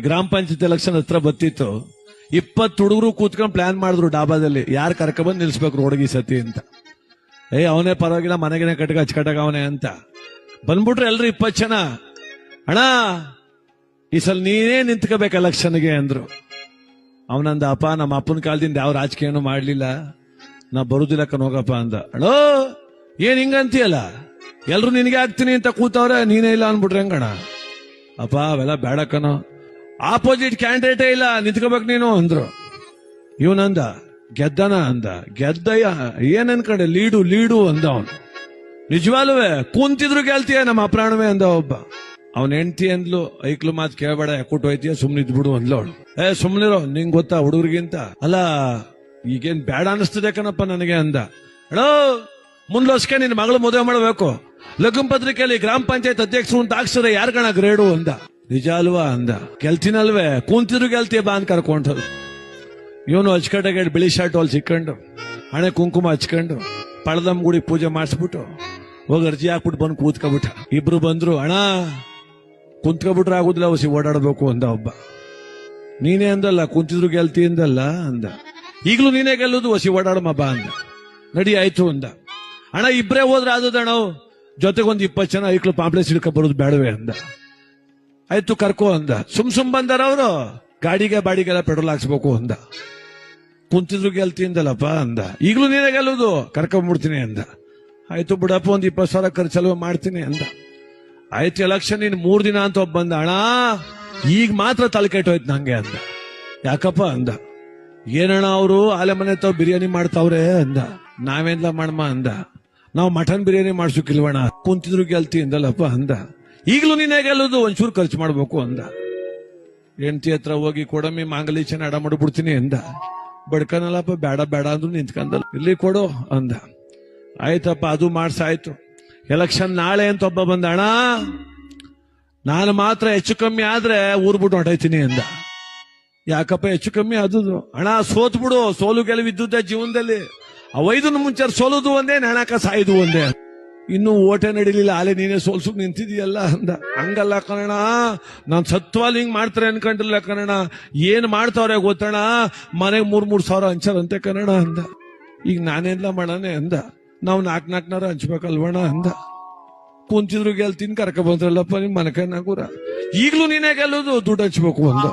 ಗ್ರಾಮ ಪಂಚಾಯತ್ ಎಲೆಕ್ಷನ್ ಹತ್ರ ಬತ್ತಿತ್ತು. 20 ಹುಡುಗರು ಕೂತ್ಕೊಂಡು ಪ್ಲಾನ್ ಮಾಡಿದ್ರು ಡಾಬಾದಲ್ಲಿ, ಯಾರು ಕರ್ಕೊಂಡ್ಬಂದು ನಿಲ್ಸ್ಬೇಕು ರೋಡ್ಗಿ ಸತಿ ಅಂತ. ಅವನೇ ಪರವಾಗಿಲ್ಲ, ಮನೆಗಿನ ಕಟ್ಗ ಅಚ್ಚಕಟ್ಟಾಗ ಅವನೇ ಅಂತ ಬಂದ್ಬಿಟ್ರು ಎಲ್ರು 20 ಜನ. ಅಣ್ಣ ಈ ಸಲ ನೀನೇ ನಿಂತ್ಕೋಬೇಕು ಎಲೆಕ್ಷನ್ಗೆ ಅಂದ್ರು. ಅವನಂದ, ಅಪ್ಪ ನಮ್ಮ ಅಪ್ಪನ ಕಾಲದಿಂದ ಯಾವ ರಾಜಕೀಯನೂ ಮಾಡ್ಲಿಲ್ಲ, ನಾ ಬರುದಿಲ್ಲ ಹೋಗಪ್ಪ ಅಂದ. ಅಣ್ಣೋ ಏನ್ ಹಿಂಗಂತೀಯಲ್ಲ, ಎಲ್ರು ನಿನಗೆ ಆಗ್ತೀನಿ ಅಂತ ಕೂತವ್ರೆ, ನೀನೇ ಇಲ್ಲ ಅನ್ಬಿಟ್ರೆ ಹೆಂಗಣ? ಅಪ್ಪ ಅವೆಲ್ಲ ಬೇಡಕ್ಕನೋ, ಆಪೋಸಿಟ್ ಕ್ಯಾಂಡಿಡೇಟೇ ಇಲ್ಲ, ನಿಂತ್ಕೋಬೇಕು ನೀನು ಅಂದ್ರು. ಇವನಂದ, ಗೆದ್ದನ ಅಂದ. ಗೆದ್ದಯ್ಯ ಏನ್ ಅನ್ಕಂಡೆ, ಲೀಡು ಅಂದ ಅವನು. ನಿಜವಾಲ್ವೇ ಕುಂತಿದ್ರು ಗೆಲ್ತೀಯ ನಮ್ಮ ಅಪ್ರಾಣವೇ ಅಂದ ಒಬ್ಬ. ಅವನ್ ಹೆಂಡ್ತಿ ಅಂದ್ಲು, ಐಕ್ಲು ಮಾತು ಕೇಳಬೇಡ, ಯಾಕೂಟ್ ಹೋಯ್ತೀಯ, ಸುಮ್ನಿದ್ಬಿಡು ಅಂದ್ಲು ಅವಳು. ಸುಮ್ನಿರೋ, ನಿಂಗ್ ಗೊತ್ತಾ ಹುಡುಗರಿಗಿಂತ, ಅಲ್ಲ ಈಗೇನ್ ಬೇಡ ಅನಿಸ್ತದೆ ಕಣಪ್ಪ ನನಗೆ ಅಂದ. ಹೇಳೋ ಮುಂದ್ಲೋಸ್ಕೆ ನಿನ್ ಮಗಳು ಮದುವೆ ಮಾಡಬೇಕು, ಲಗ್ನ ಪತ್ರಿಕೆಯಲ್ಲಿ ಗ್ರಾಮ ಪಂಚಾಯತ್ ಅಧ್ಯಕ್ಷರು ಅಂತ ಹಾಕ್ಸಿದ್ರೆ ಯಾರ್ಗಣ ಗ್ರೇಡು ಅಂದ. ನಿಜ ಅಲ್ವಾ ಅಂದ. ಗೆಲ್ತೀನಲ್ವೇ, ಕುಂತಿದ್ರು ಗೆಲ್ತೀಯ ಬಾ ಅಂತ ಕರ್ಕೊಂಡ್ರು. ಇವನು ಅಚ್ಚಕಟ್ಟಾಗಿ ಬಿಳಿ ಶರ್ಟ್ ಅಲ್ಲಿ ಸಿಕ್ಕೊಂಡು, ಹಣೆ ಕುಂಕುಮ ಹಚ್ಕೊಂಡು, ಪಳದಮ್ ಗುಡಿ ಪೂಜೆ ಮಾಡಿಸ್ಬಿಟ್ಟು ಹೋಗಿ ಅರ್ಜಿ ಹಾಕ್ಬಿಟ್ಟು ಬಂದು ಕೂತ್ಕೊಬಿಟ್ಟ. ಇಬ್ರು ಬಂದ್ರು, ಅಣ್ಣ ಕುಂತ್ಕೊಬಿಟ್ರೆ ಆಗುದಿಲ್ಲ, ಹೊಸಿ ಓಡಾಡ್ಬೇಕು ಅಂದ ಒಬ್ಬ. ನೀನೇ ಅಂದಲ್ಲ ಕುಂತಿದ್ರು ಗೆಲ್ತಿ ಅಂದಲ್ಲ ಅಂದ. ಈಗ್ಲೂ ನೀನೇ ಗೆಲ್ಲುದು, ಹೊಸಿ ಓಡಾಡಮ್ಮ ಬಾ ಅಂದ. ನಡಿ ಆಯ್ತು ಅಂದ. ಅಣ್ಣ ಇಬ್ರೇ ಹೋದ್ರೆ ಆದದಣ್ಣ, ಜೊತೆಗೊಂದು 20 ಜನ ಐಕ್ಳು ಪಾಂಪ್ಲೆಸ್ ಹಿಡ್ಕೊ ಬರೋದು ಬೇಡವೇ ಅಂದ. ಆಯ್ತು ಕರ್ಕೋ ಅಂದ. ಸುಮ್ ಬಂದಾರ ಅವರು, ಗಾಡಿಗೆ ಬಾಡಿಗೆಲ್ಲ ಪೆಟ್ರೋಲ್ ಹಾಕ್ಸ್ಬೇಕು ಅಂದ. ಕುಂತಿದ್ರು ಗೆಲ್ತಿ ಅಂದಲ್ಲಪ್ಪ ಅಂದ. ಈಗ್ಲೂ ನೀನೇ ಗೆಲ್ಲುದು, ಕರ್ಕೊಂಡ್ಬಿಡ್ತೀನಿ ಅಂದ. ಆಯ್ತು ಬಿಡಪ್ಪ, ಒಂದ್ 20,000 ಖರ್ಚಲ್ವ ಮಾಡ್ತೀನಿ ಅಂದ. ಆಯ್ತು ಎಲೆಕ್ಷನ್ ಇನ್ 3 ದಿನ ಅಂತ ಒಬ್ಬ ಬಂದ. ಅಣ್ಣ ಈಗ ಮಾತ್ರ ತಲೆ ಕೆಟ್ಟೋಯ್ತು ನಂಗೆ ಅಂದ. ಯಾಕಪ್ಪ ಅಂದ. ಏನಣ್ಣ ಅವರು ಆಲೆ ಮನೆ ತಾವ್ ಬಿರಿಯಾನಿ ಮಾಡ್ತಾವ್ರೆ ಅಂದ. ನಾವೇನ್ಲ ಮಾಡಮ್ಮ ಅಂದ. ನಾವು ಮಟನ್ ಬಿರಿಯಾನಿ ಮಾಡ್ಸೋಕಿಲ್ವಣ, ಕುಂತಿದ್ರು ಗೆಲ್ತಿ ಅಂದಲ್ಲಪ್ಪ ಅಂದ. ಈಗ್ಲೂ ನೀನೇ ಗೆಲ್ಲುದು, ಒಂಚೂರು ಖರ್ಚು ಮಾಡ್ಬೇಕು ಅಂದ. ಹೆಂಡತಿ ಹತ್ರ ಹೋಗಿ ಕೊಡಮ್ಮಿ ಮಾಂಗಲಿ ಚೆನ್ನ ಅಡ ಮಾಡ್ಬಿಡ್ತೀನಿ ಅಂದ. ಬಡ್ಕನಲ್ಲಪ್ಪ, ಬೇಡ ಅಂದ್ರು ನಿಂತ್ಕಂದಲ್ಲ, ಇಲ್ಲಿ ಕೊಡು ಅಂದ. ಆಯ್ತಪ್ಪ ಅದು ಮಾಡ್ಸಾಯ್ತು. ಎಲೆಕ್ಷನ್ ನಾಳೆ ಅಂತ ಒಬ್ಬ ಬಂದ. ಅಣ್ಣ ನಾನು ಮಾತ್ರ ಹೆಚ್ಚು ಕಮ್ಮಿ ಆದ್ರೆ ಊರ್ಬಿಟ್ಟು ಹೊಂಟೈತೀನಿ ಅಂದ. ಯಾಕಪ್ಪ ಹೆಚ್ಚು ಕಮ್ಮಿ ಆದುದು? ಅಣ್ಣ ಸೋತ್ ಬಿಡು, ಸೋಲು ಗೆಲುವಿದ್ದುದೇ ಜೀವನದಲ್ಲಿ, ಅವೈದನ್ನು ಮುಂಚೆ ಸೋಲುದು ಒಂದೇ, ನೆಣಕ ಸಾಯುದು ಒಂದೇ. ಇನ್ನು ಓಟೆ ನಡಿಲಿಲ್ಲ, ಆಲೆ ನೀನೇ ಸೋಲ್ಸಕ್ ನಿಂತಿದೀಯಲ್ಲ ಅಂದ. ಹಂಗಲ್ಲ ಕಣಣ, ನಾನ್ ಸತ್ವಾಲ್ ಹಿಂಗ್ ಮಾಡ್ತಾರೆ ಅನ್ಕೊಂಡಿಲ್ಲ ಕಣಣ. ಏನ್ ಮಾಡ್ತಾವ್ರೆ ಗೊತ್ತಣ, ಮನೆಗೆ 3,000 ಹಂಚಾರಂತೆ ಕಣಣ ಅಂದ. ಈಗ ನಾನೆಲ್ಲ ಮಾಡೋಣ ಅಂದ. ನಾವು 4,000 ಹಂಚ್ಬೇಕಲ್ವಣ ಅಂದ. ಕುಂತಿದ್ರು ಗೆಲ್ತೀನಿ, ಕರ್ಕ ಬಂದ್ರಲ್ಲಪ್ಪ ನಿಮ್ ಮನಕನ್ನಾಗೂರ. ಈಗ್ಲೂ ನೀನೇ ಗೆಲ್ಲೋದು, ದುಡ್ಡು ಹಂಚ್ಬೇಕು ಅಂದ.